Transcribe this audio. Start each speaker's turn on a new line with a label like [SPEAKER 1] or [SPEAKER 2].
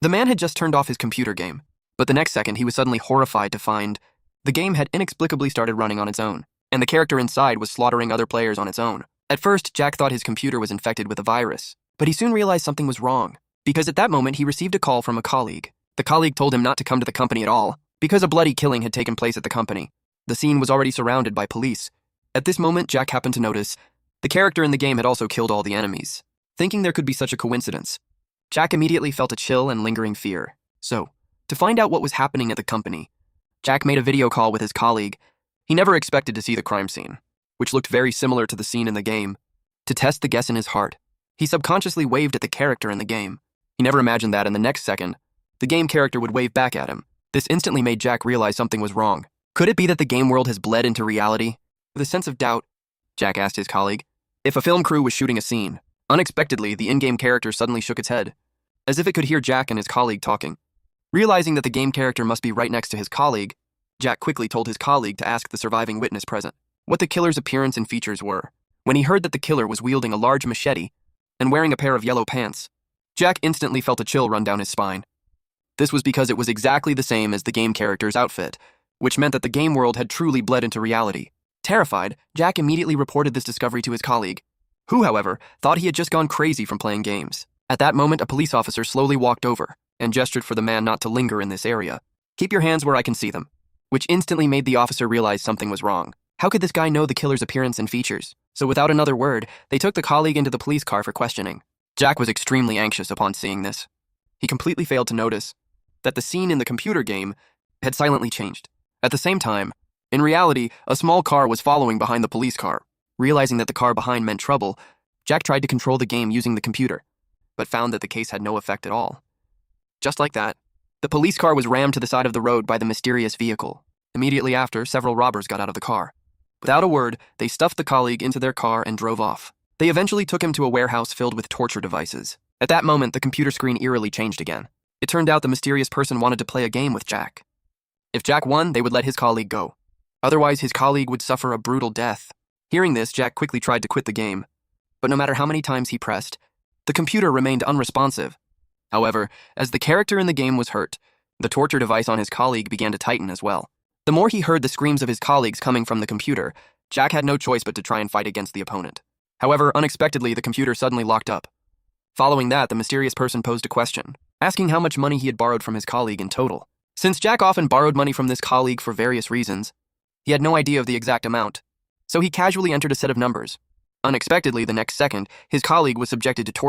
[SPEAKER 1] The man had just turned off his computer game, but the next second he was suddenly horrified to find the game had inexplicably started running on its own, and the character inside was slaughtering other players on its own. At first, Jack thought his computer was infected with a virus, but he soon realized something was wrong, because at that moment he received a call from a colleague. The colleague told him not to come to the company at all, because a bloody killing had taken place at the company. The scene was already surrounded by police. At this moment, Jack happened to notice the character in the game had also killed all the enemies. Thinking there could be such a coincidence, Jack immediately felt a chill and lingering fear. So, to find out what was happening at the company, Jack made a video call with his colleague. He never expected to see the crime scene, which looked very similar to the scene in the game. To test the guess in his heart, he subconsciously waved at the character in the game. He never imagined that in the next second, the game character would wave back at him. This instantly made Jack realize something was wrong. Could it be that the game world has bled into reality? With a sense of doubt, Jack asked his colleague if a film crew was shooting a scene. Unexpectedly, the in-game character suddenly shook its head, as if it could hear Jack and his colleague talking. Realizing that the game character must be right next to his colleague, Jack quickly told his colleague to ask the surviving witness present what the killer's appearance and features were. When he heard that the killer was wielding a large machete and wearing a pair of yellow pants, Jack instantly felt a chill run down his spine. This was because it was exactly the same as the game character's outfit, which meant that the game world had truly bled into reality. Terrified, Jack immediately reported this discovery to his colleague, who, however, thought he had just gone crazy from playing games. At that moment, a police officer slowly walked over and gestured for the man not to linger in this area. "Keep your hands where I can see them," which instantly made the officer realize something was wrong. How could this guy know the killer's appearance and features? So without another word, they took the colleague into the police car for questioning. Jack was extremely anxious upon seeing this. He completely failed to notice that the scene in the computer game had silently changed. At the same time, in reality, a small car was following behind the police car. Realizing that the car behind meant trouble, Jack tried to control the game using the computer, but found that the case had no effect at all. Just like that, the police car was rammed to the side of the road by the mysterious vehicle. Immediately after, several robbers got out of the car. Without a word, they stuffed the colleague into their car and drove off. They eventually took him to a warehouse filled with torture devices. At that moment, the computer screen eerily changed again. It turned out the mysterious person wanted to play a game with Jack. If Jack won, they would let his colleague go. Otherwise, his colleague would suffer a brutal death. Hearing this, Jack quickly tried to quit the game. But no matter how many times he pressed, the computer remained unresponsive. However, as the character in the game was hurt, the torture device on his colleague began to tighten as well. The more he heard the screams of his colleagues coming from the computer, Jack had no choice but to try and fight against the opponent. However, unexpectedly, the computer suddenly locked up. Following that, the mysterious person posed a question, asking how much money he had borrowed from his colleague in total. Since Jack often borrowed money from this colleague for various reasons, he had no idea of the exact amount, so he casually entered a set of numbers. Unexpectedly, the next second, his colleague was subjected to torture.